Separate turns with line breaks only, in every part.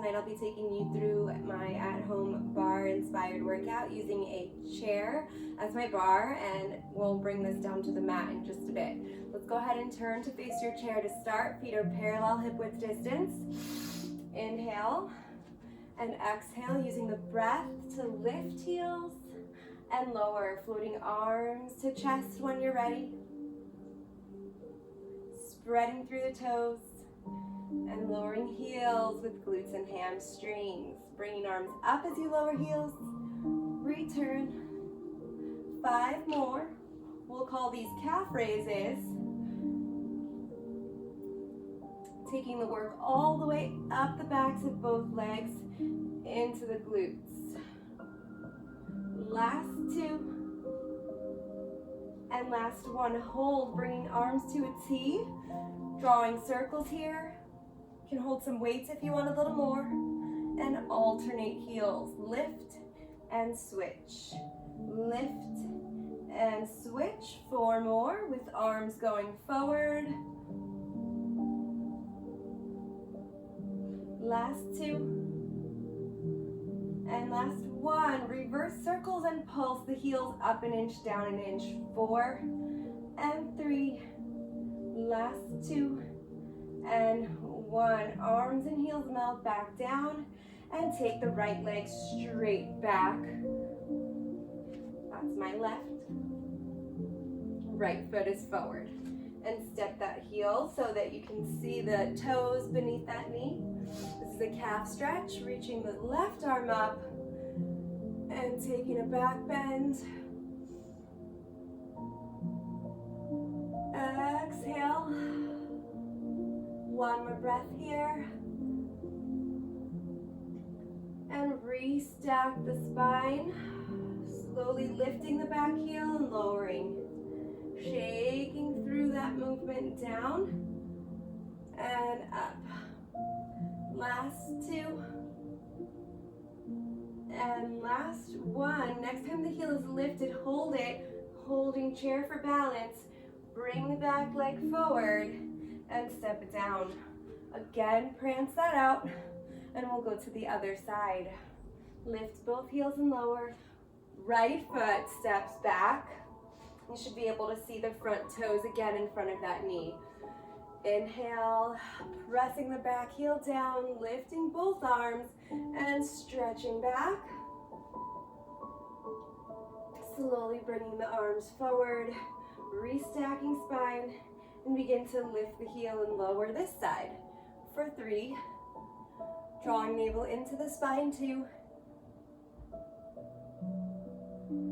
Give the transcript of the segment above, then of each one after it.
tonight I'll be taking you through my at-home Barre Inspired workout using a chair as my bar, and we'll bring this down to the mat in just a bit. Let's go ahead and turn to face your chair to start. Feet are parallel, hip width distance. Inhale and exhale, using the breath to lift heels and lower, floating arms to chest when you're ready. Spreading through the toes and lowering heels with glutes and hamstrings. Bringing arms up as you lower heels. Return. 5 more. We'll call these calf raises. Taking the work all the way up the backs of both legs into the glutes. Last 2. And last 1. Hold, bringing arms to a T. Drawing circles here. You can hold some weights if you want a little more. And alternate heels. Lift and switch. Lift and switch. 4 more with arms going forward. Last 2. And last 1. Reverse circles and pulse the heels up an inch, down an inch. 4 and 3. Last 2 and 1. Arms and heels melt back down, and take the right leg straight back. That's my left. Right foot is forward. And step that heel so that you can see the toes beneath that knee. This is a calf stretch, reaching the left arm up and taking a back bend. Exhale. 1 more breath here. And restack the spine. Slowly lifting the back heel and lowering. Shaking through that movement down and up. Last 2. And last 1. Next time the heel is lifted, hold it. Holding chair for balance. Bring the back leg forward and step it down. Again, prance that out, and we'll go to the other side. Lift both heels and lower. Right foot steps back. You should be able to see the front toes again in front of that knee. Inhale, pressing the back heel down, lifting both arms and stretching back. Slowly bringing the arms forward, restacking spine, and begin to lift the heel and lower this side. For 3, drawing navel into the spine. 2,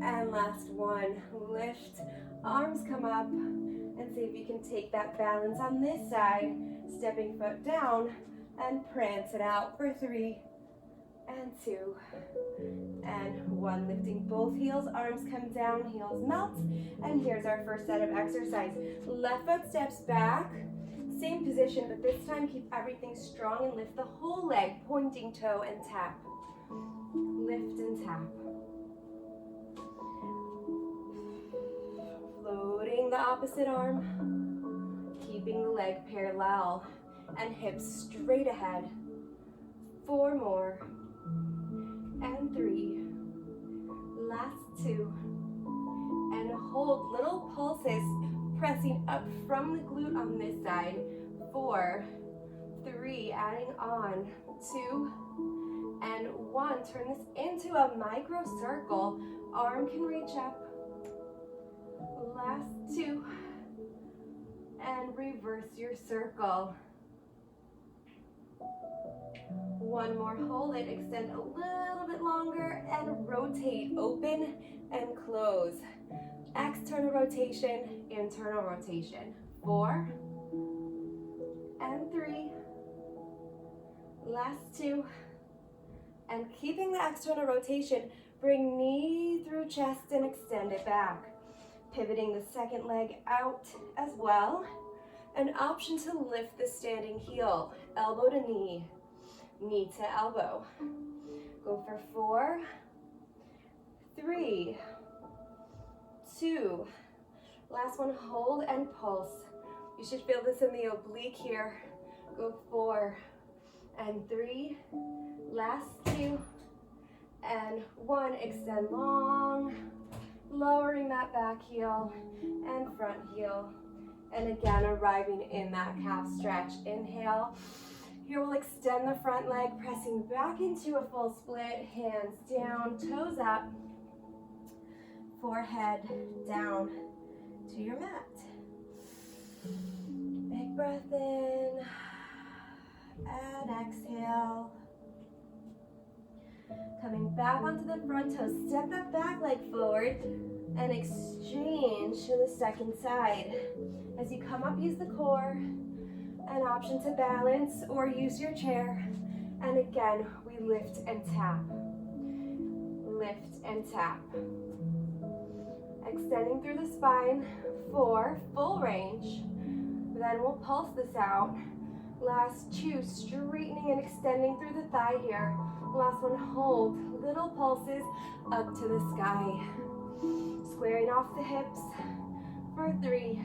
and last 1. Lift, arms come up, and see if you can take that balance on this side, stepping foot down, and prance it out for 3, and 2, and 1. Lifting both heels, arms come down, heels melt, and here's our first set of exercise. Left foot steps back, same position, but this time keep everything strong and lift the whole leg, pointing toe and tap. Lift and tap. Floating the opposite arm, keeping the leg parallel and hips straight ahead. 4 more, and 3, last 2, and hold little pulses, pressing up from the glute on this side. 4, 3, adding on, 2, and 1. Turn this into a micro circle. Arm can reach up. Last 2, and reverse your circle. 1 more, hold it, extend a little bit longer, and rotate, open and close. External rotation, internal rotation. 4, and 3, last 2, and keeping the external rotation, bring knee through chest and extend it back. Pivoting the second leg out as well. An option to lift the standing heel, elbow to knee, knee to elbow. Go for 4, 3, 2. Last one, hold and pulse. You should feel this in the oblique here. Go 4 and 3 Last 2, and 1. Extend long, lowering that back heel and front heel. And again, arriving in that calf stretch. Inhale. Here we'll extend the front leg, pressing back into a full split. Hands down, toes up, forehead down to your mat. Big breath in and exhale. Coming back onto the front toes, step that back leg forward and exchange to the second side. As you come up, use the core, an option to balance or use your chair. And again, we lift and tap. Lift and tap. Extending through the spine for full range. Then we'll pulse this out. Last 2, straightening and extending through the thigh here. Last 1, hold. Little pulses up to the sky. Squaring off the hips for 3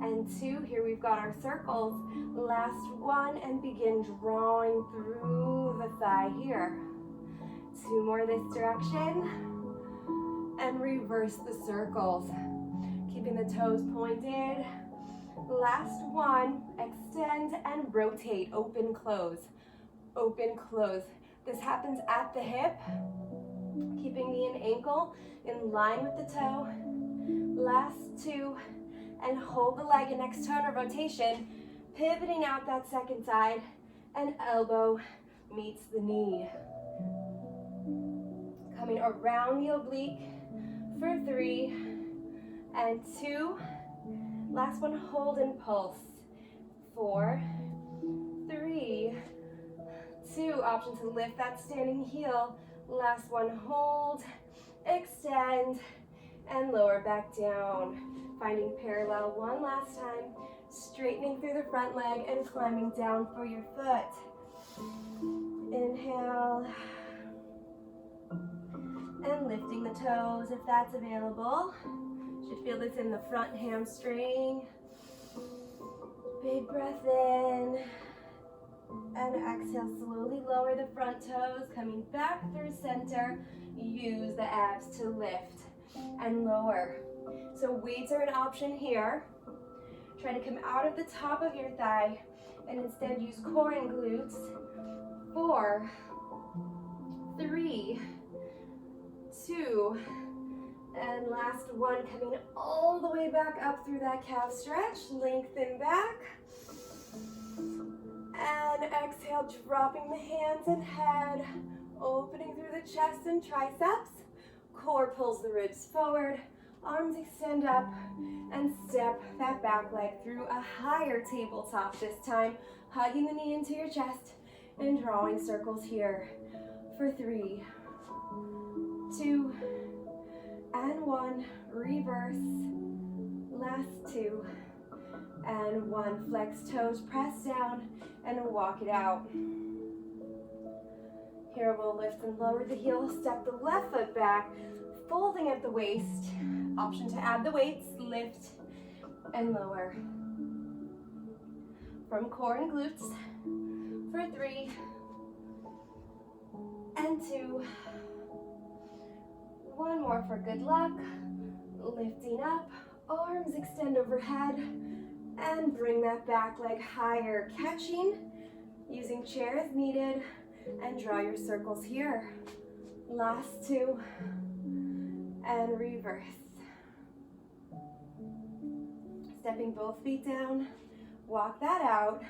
and 2. Here we've got our circles. Last 1, and begin drawing through the thigh here. 2 more this direction. And reverse the circles. Keeping the toes pointed. Last 1, extend and rotate, open, close, open, close. This happens at the hip, keeping knee and ankle in line with the toe. Last 2, and hold the leg in external rotation, pivoting out that second side, and elbow meets the knee. Coming around the oblique for 3 and 2. Last 1, hold and pulse. 4, 3, 2. Option to lift that standing heel. Last 1, hold, extend, and lower back down. Finding parallel 1 last time. Straightening through the front leg and climbing down for your foot. Inhale. And lifting the toes if that's available. Should feel this in the front hamstring. Big breath in. And exhale, slowly lower the front toes, coming back through center. Use the abs to lift and lower. So weights are an option here. Try to come out of the top of your thigh and instead use core and glutes. 4, 3, 2, and last 1, coming all the way back up through that calf stretch. Lengthen back. And exhale, dropping the hands and head, opening through the chest and triceps. Core pulls the ribs forward, arms extend up, and step that back leg through a higher tabletop this time, hugging the knee into your chest and drawing circles here for 3, 2, and 1. Reverse. Last 2 and 1. Flex toes, press down, and walk it out. Here we'll lift and lower the heel, step the left foot back, folding at the waist. Option to add the weights, lift and lower. From core and glutes for 3 and 2. 1 more for good luck. Lifting up, arms extend overhead, and bring that back leg higher, catching, using chair as needed, and draw your circles here. Last 2, and reverse. Stepping both feet down, walk that out,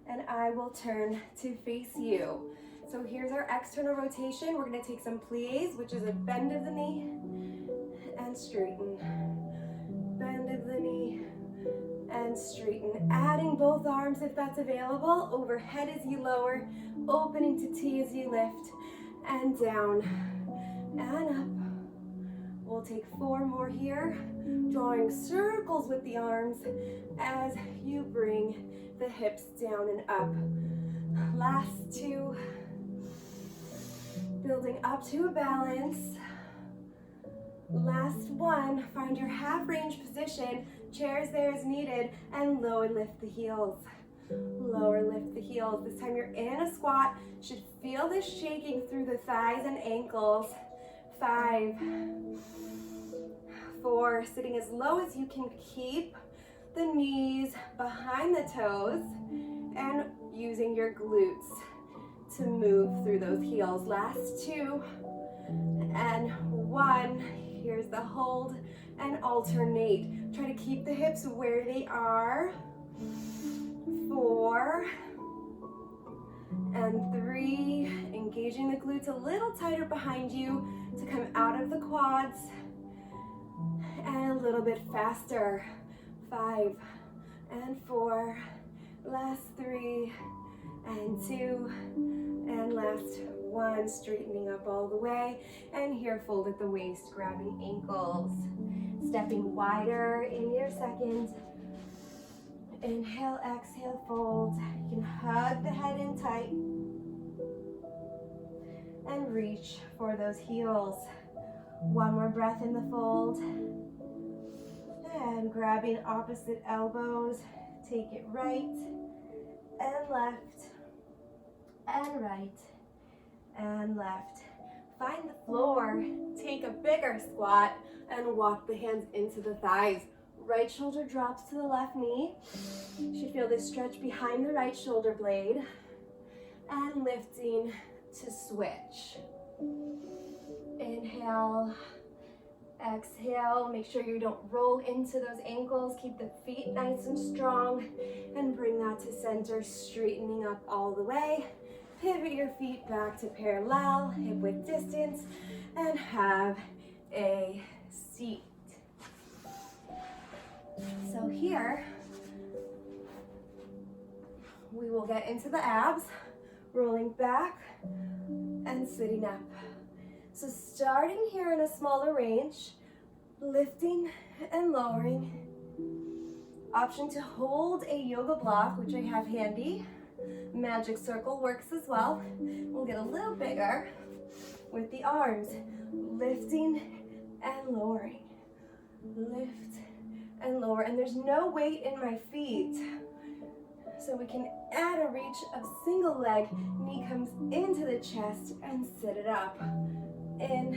and I will turn to face you. So here's our external rotation. We're gonna take some plies, which is a bend of the knee, and straighten. Bend of the knee, and straighten. Adding both arms if that's available, overhead as you lower, opening to T as you lift, and down, and up. We'll take 4 more here, drawing circles with the arms as you bring the hips down and up. Last 2, building up to a balance. Last 1, find your half range position, chairs there as needed, and lower lift the heels. Lower, lift the heels. This time you're in a squat. Should feel this shaking through the thighs and ankles. 5, 4, sitting as low as you can keep the knees behind the toes and using your glutes to move through those heels. Last 2 and 1. Here's the hold and alternate. Try to keep the hips where they are. 4 and 3. Engaging the glutes a little tighter behind you to come out of the quads. And a little bit faster. 5 and 4. Last 3 and 2. And last 1. Straightening up all the way. And here, fold at the waist, grabbing ankles. Stepping wider in your second. Inhale, exhale, fold. You can hug the head in tight. And reach for those heels. One more breath in the fold. And grabbing opposite elbows. Take it right and left and right and left. Find the floor. Take a bigger squat and walk the hands into the thighs. Right shoulder drops to the left knee. You should feel this stretch behind the right shoulder blade. And lifting to switch. Inhale, exhale. Make sure you don't roll into those ankles. Keep the feet nice and strong. And bring that to center, straightening up all the way. Pivot your feet back to parallel, hip width distance, and have a seat. So here, we will get into the abs, rolling back and sitting up. So starting here in a smaller range, lifting and lowering. Option to hold a yoga block, which I have handy. Magic circle works as well. We'll get a little bigger with the arms, lifting and lowering. Lift and lower, and there's no weight in my feet. So we can add a reach of single leg, knee comes into the chest and sit it up. In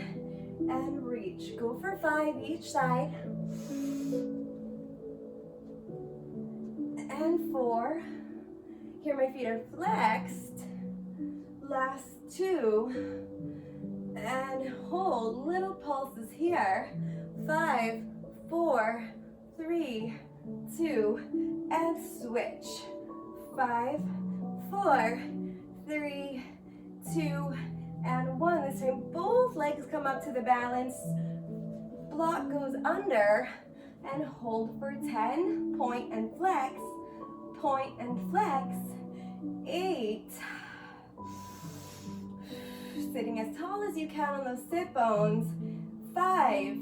and reach. Go for 5 each side. And 4. Here my feet are flexed. Last 2. And hold, little pulses here. 5, 4, 3, 2, and switch. 5, 4, 3, 2, and 1. This time both legs come up to the balance. Block goes under and hold for 10. Point and flex. Point and flex. 8. Sitting as tall as you can on those sit bones. 5,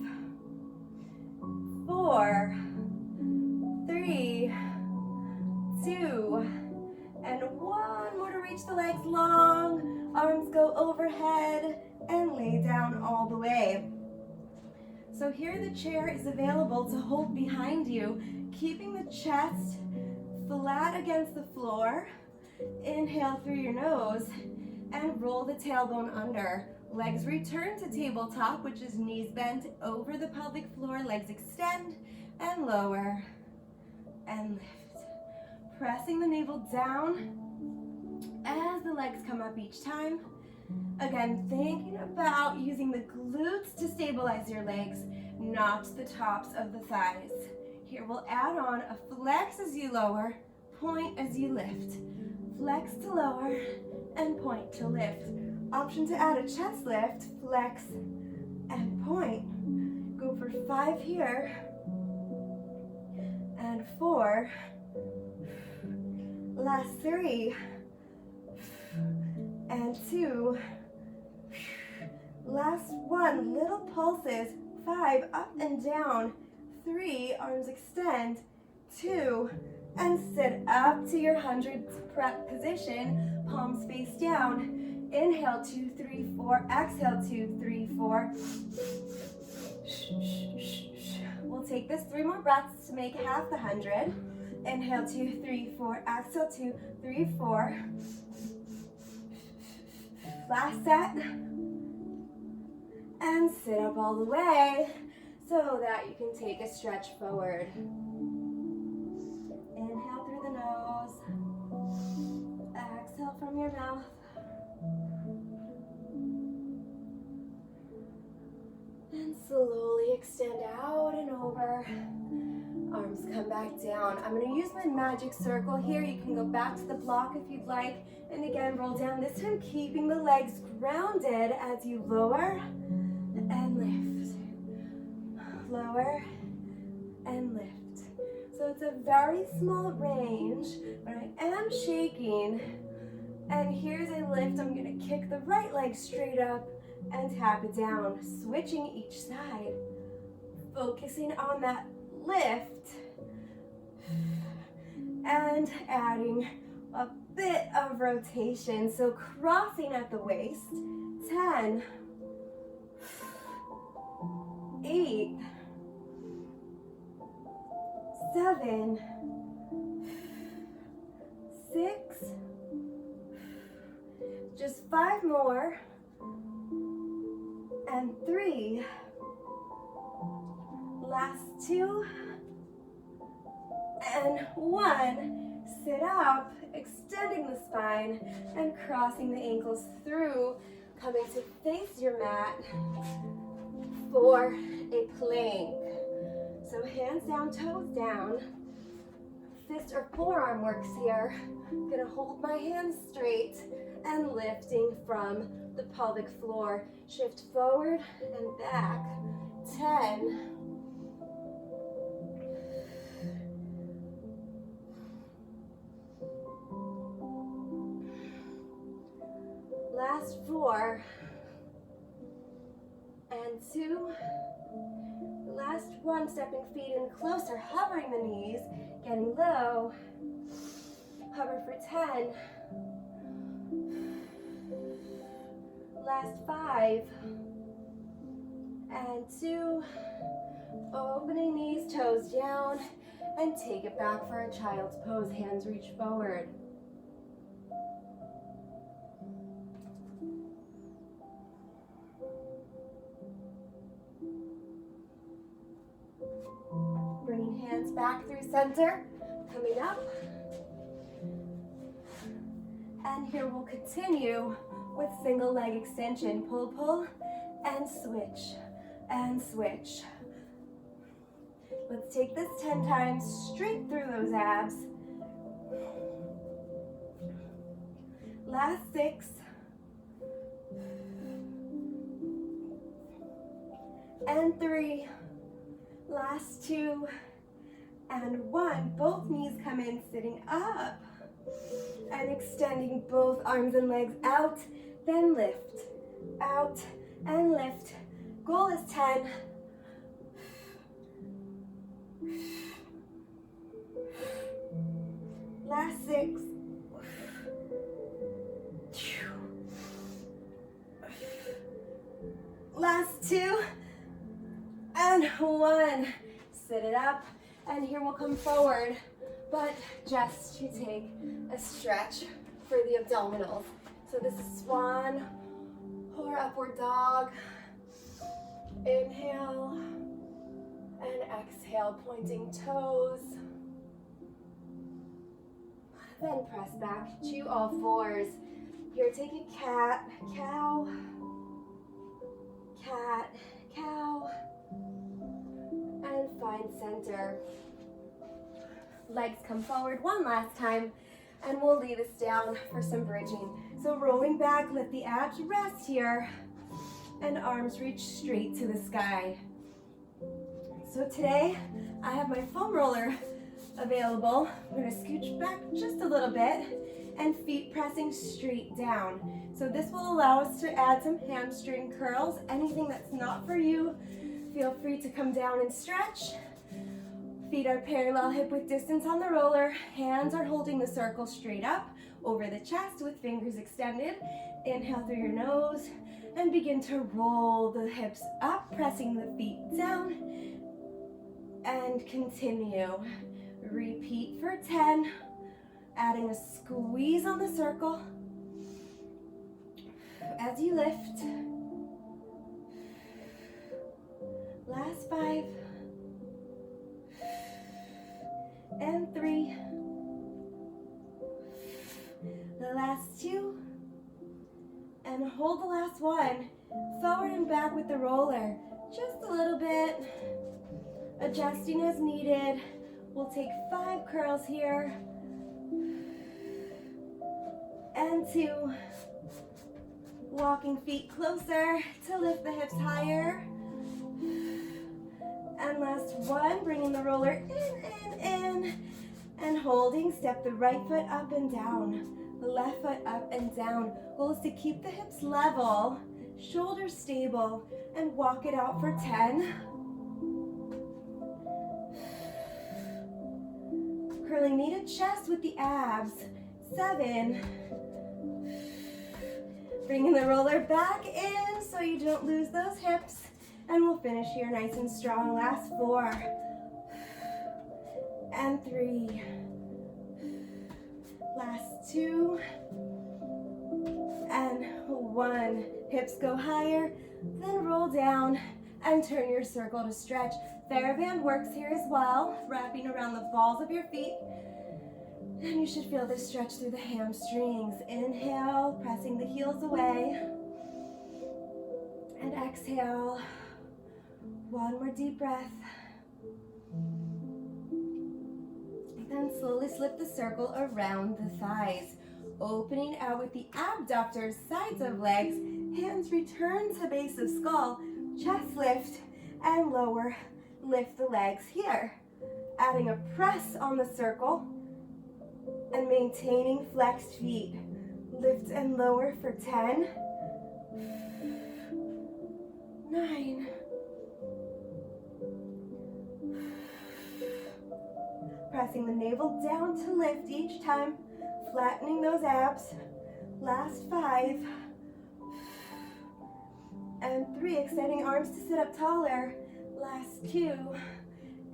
4, 3, 2, and 1 more to reach the legs long. Arms go overhead and lay down all the way. So here the chair is available to hold behind you, keeping the chest flat against the floor. Inhale through your nose and roll the tailbone under. Legs return to tabletop, which is knees bent over the pelvic floor. Legs extend and lower and lift. Pressing the navel down as the legs come up each time. Again, thinking about using the glutes to stabilize your legs, not the tops of the thighs. Here we'll add on a flex as you lower, point as you lift. Flex to lower and point to lift. Option to add a chest lift, flex and point. Go for 5 here and 4. Last 3 and 2. Last 1, little pulses. 5, up and down. 3, arms extend. 2, and sit up to your 100 prep position, palms face down. Inhale, 2, 3, 4. Exhale, 2, 3, 4. We'll take this 3 more breaths to make half the 100. Inhale, 2, 3, 4. Exhale, 2, 3, 4. Last set. And sit up all the way so that you can take a stretch forward. Inhale through the nose. Exhale from your mouth. And slowly extend out and over. Arms come back down. I'm going to use my magic circle here. You can go back to the block if you'd like. And again, roll down. This time, keeping the legs grounded as you lower and lift. Lower and lift. So it's a very small range, but I am shaking. And here's a lift. I'm going to kick the right leg straight up and tap it down, switching each side. Focusing on that lift and adding a bit of rotation. So crossing at the waist. 10, 8, 7, 6, just 5 more, and 3, last 2, and 1. Sit up, extending the spine and crossing the ankles through, coming to face your mat for a plank. So hands down, toes down. Fist or forearm works here. I'm gonna hold my hands straight and lifting from the pelvic floor. Shift forward and back. 10. Last 4. And 2. Last 1, stepping feet in closer, hovering the knees, getting low. Hover for 10. Last 5. And 2. Opening knees, toes down, and take it back for a child's pose. Hands reach forward. Bringing hands back through center, coming up. And here we'll continue with single leg extension. Pull, pull, and switch, and switch. Let's take this 10 times straight through those abs. Last 6. And 3. Last 2. And 1. Both knees come in, sitting up. And extending both arms and legs out. Then lift. Out and lift. Goal is 10. Last 6. Last 2. And 1. Sit it up. And here we'll come forward, but just to take a stretch for the abdominals. So this is swan or upward dog. Inhale and exhale, pointing toes. Then press back to all fours. Here, take a cat, cow, cat, cow, and find center. Legs come forward one last time, and we'll lay this down for some bridging. So rolling back, let the abs rest here, and arms reach straight to the sky. So today, I have my foam roller available. I'm gonna scooch back just a little bit, and feet pressing straight down. So this will allow us to add some hamstring curls. Anything that's not for you, feel free to come down and stretch. Feet are parallel hip width distance on the roller. Hands are holding the circle straight up over the chest with fingers extended. Inhale through your nose and begin to roll the hips up, pressing the feet down. And continue. Repeat for 10. Adding a squeeze on the circle as you lift. Last 5. And 3. The last 2. And hold the last 1. Forward and back with the roller. Just a little bit. Adjusting as needed. We'll take 5 curls here. And 2. Walking feet closer to lift the hips higher. And last 1, bringing the roller in. And holding, step the right foot up and down. The left foot up and down. Goal is to keep the hips level, shoulders stable, and walk it out for 10. Curling knee to chest with the abs. 7. Bringing the roller back in so you don't lose those hips. And we'll finish here nice and strong. Last 4. And 3. Last 2. And 1. Hips go higher, then roll down and turn your circle to stretch. TheraBand works here as well, wrapping around the balls of your feet. And you should feel this stretch through the hamstrings. Inhale, pressing the heels away. And exhale. 1 more deep breath. Then slowly slip the circle around the thighs. Opening out with the abductors, sides of legs. Hands return to base of skull. Chest lift and lower. Lift the legs here. Adding a press on the circle. And maintaining flexed feet. Lift and lower for 10. 9. Pressing the navel down to lift each time. Flattening those abs. Last 5. And 3. Extending arms to sit up taller. Last 2.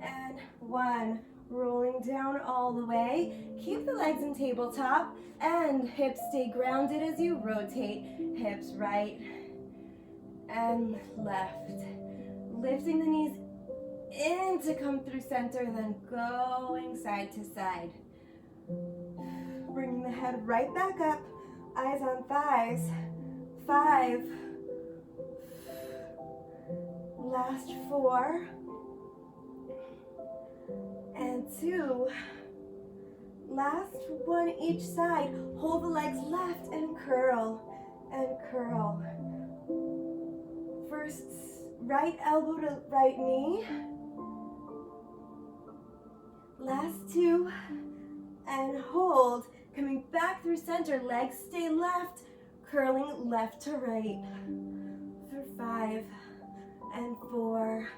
And 1. Rolling down all the way. Keep the legs in tabletop. And hips stay grounded as you rotate. Hips right and left. Lifting the knees in to come through center, then going side to side. Bringing the head right back up. Eyes on thighs. 5. Last 4. And 2. Last 1 each side. Hold the legs left and curl. And curl. First, right elbow to right knee. Last 2. And hold. Coming back through center. Legs stay left. Curling left to right. For 5. And 4.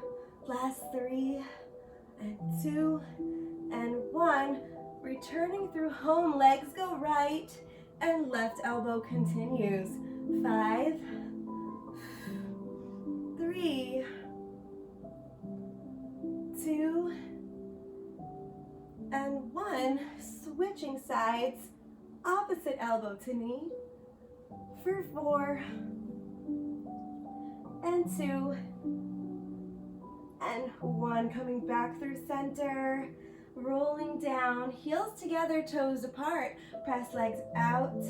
Last 3. And 2. And 1. Returning through home. Legs go right. And left elbow continues. 5. 3. 2. And 1. Switching sides. Opposite elbow to knee. For 4. And 2. And 1. Coming back through center. Rolling down. Heels together, toes apart. Press legs out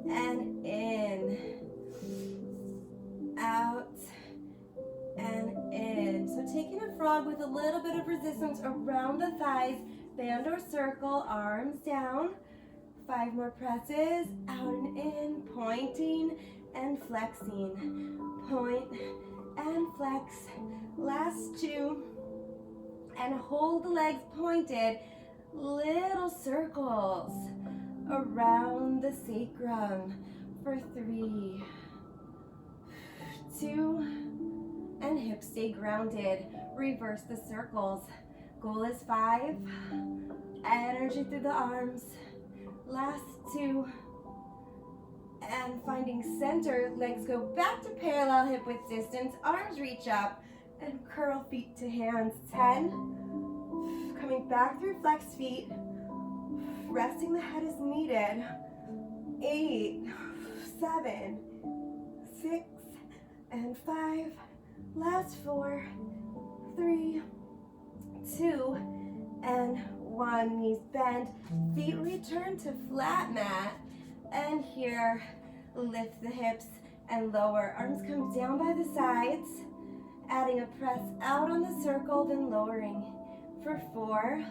and in. Out and in. So taking a frog with a little bit of resistance around the thighs. Band or circle, arms down. 5 more presses. Out and in. Pointing and flexing. Point and flex. Last 2. And hold the legs pointed. Little circles around the sacrum. For 3. 2. And hips stay grounded. Reverse the circles. Goal is 5. Energy through the arms. Last 2. And finding center. Legs go back to parallel hip width distance. Arms reach up. And curl feet to hands. 10. Come Coming back through flexed feet. Resting the head as needed. 8, 7, 6, and 5. Last 4, 3, 2, and 1. Knees bend. Feet return to flat mat. And here, lift the hips and lower. Arms come down by the sides. Adding a press out on the circle, then lowering for 4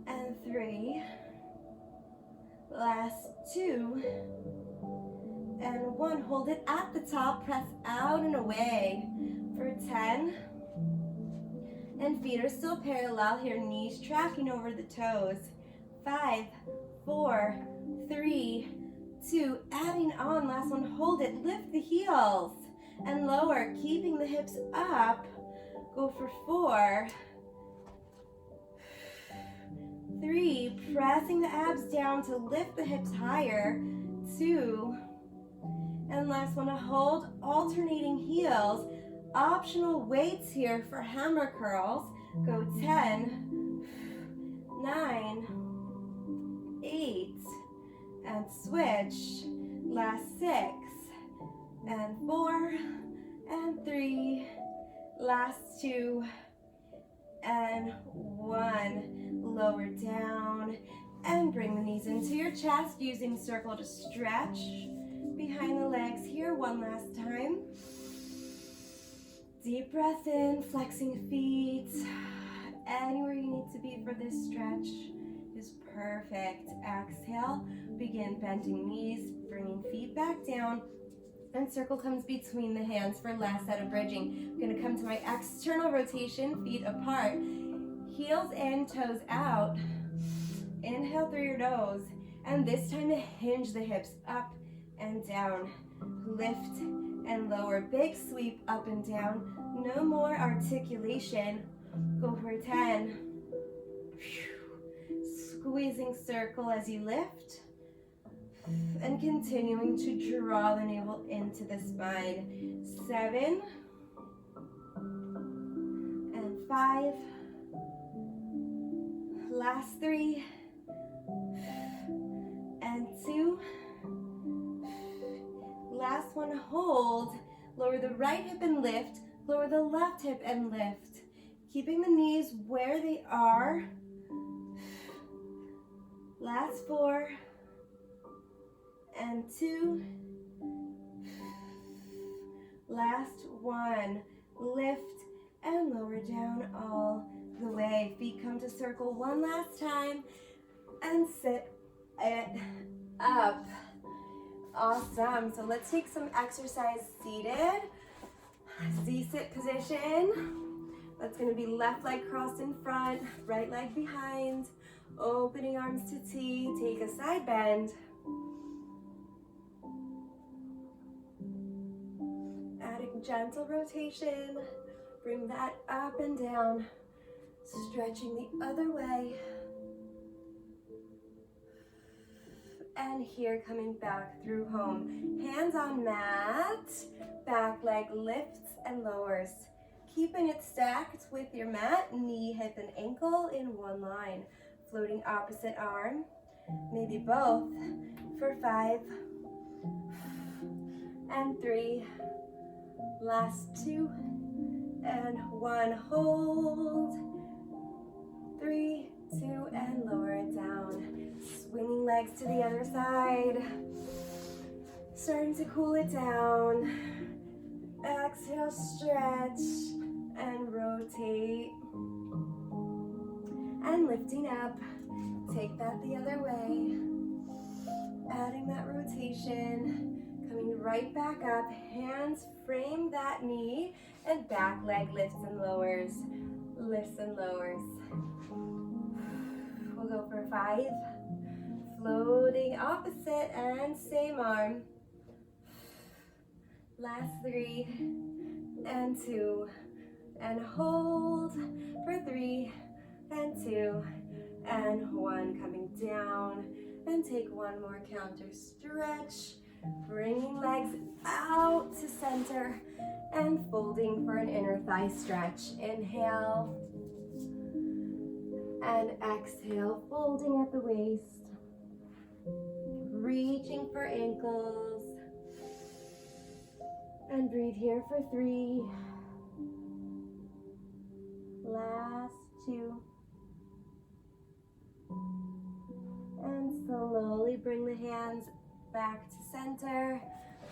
and 3. Last 2 and 1. Hold it at the top. Press out and away for 10. And feet are still parallel here. Knees tracking over the toes. 5, 4, 3, 2. Adding on. Last one. Hold it. Lift the heels and lower, keeping the hips up. Go for 4, 3, pressing the abs down to lift the hips higher. 2, and last one to hold, alternating heels. Optional weights here for hammer curls. Go 10, 9, 8, and switch. Last 6, and 4, and 3, last 2, and 1. Lower down and bring the knees into your chest using circle to stretch behind the legs here. One last time. Deep breath in, flexing feet. Anywhere you need to be for this stretch is perfect. Exhale, begin bending knees, bringing feet back down. And circle comes between the hands for last set of bridging. I'm gonna come to my external rotation, feet apart. Heels in, toes out. Inhale through your nose. And this time to hinge the hips up and down. Lift and lower. Big sweep up and down. No more articulation. Go for 10. Squeezing circle as you lift. And continuing to draw the navel into the spine. 7. And 5. Last 3. And 2. Last one, hold. Lower the right hip and lift. Lower the left hip and lift. Keeping the knees where they are. Last 4. And 2. Last 1. Lift and lower down all the way. Feet come to circle one last time. And sit it up. Awesome. So let's take some exercise seated. Z-sit position. That's going to be left leg crossed in front, right leg behind. Opening arms to T. Take a side bend. Adding gentle rotation. Bring that up and down. Stretching the other way. And here, coming back through home. Hands on mat. Back leg lifts and lowers. Keeping it stacked with your mat. Knee, hip, and ankle in one line. Floating opposite arm. Maybe both. For 5. And 3. Last 2. And 1. Hold. 3, 2, and lower it down. Swinging legs to the other side. Starting to cool it down. Exhale, stretch, and rotate. And lifting up. Take that the other way. Adding that rotation. Coming right back up. Hands frame that knee. And back leg lifts and lowers. Lifts and lowers. We'll go for 5. Floating opposite and same arm. Last 3 and 2. And hold for 3 and 2 and 1. Coming down and take one more counter stretch. Bringing legs out to center and folding for an inner thigh stretch. Inhale. And exhale, folding at the waist. Reaching for ankles. And breathe here for 3. Last 2. And slowly bring the hands back to center.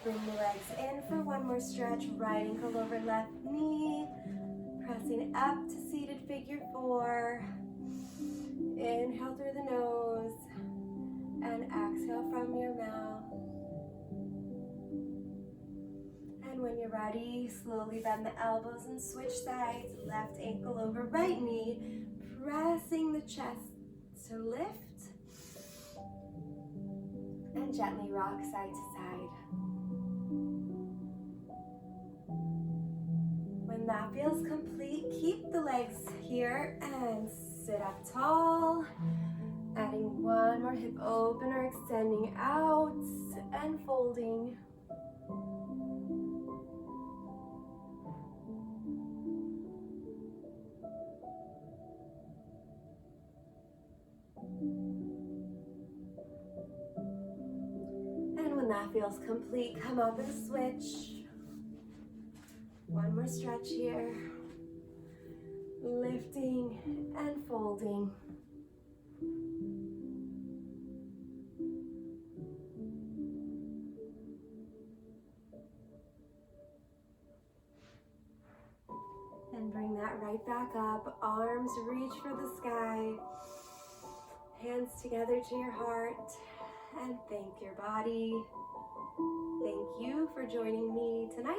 Bring the legs in for one more stretch. Right ankle over left knee. Pressing up to seated figure 4. Inhale through the nose. And exhale from your mouth. And when you're ready, slowly bend the elbows and switch sides. Left ankle over right knee. Pressing the chest to lift. And gently rock side to side. When that feels complete, keep the legs here and sit up tall. Adding one more hip opener, extending out and folding. And when that feels complete, come up and switch. One more stretch here. Lifting and folding. And bring that right back up. Arms reach for the sky. Hands together to your heart. And thank your body. Thank you for joining me tonight.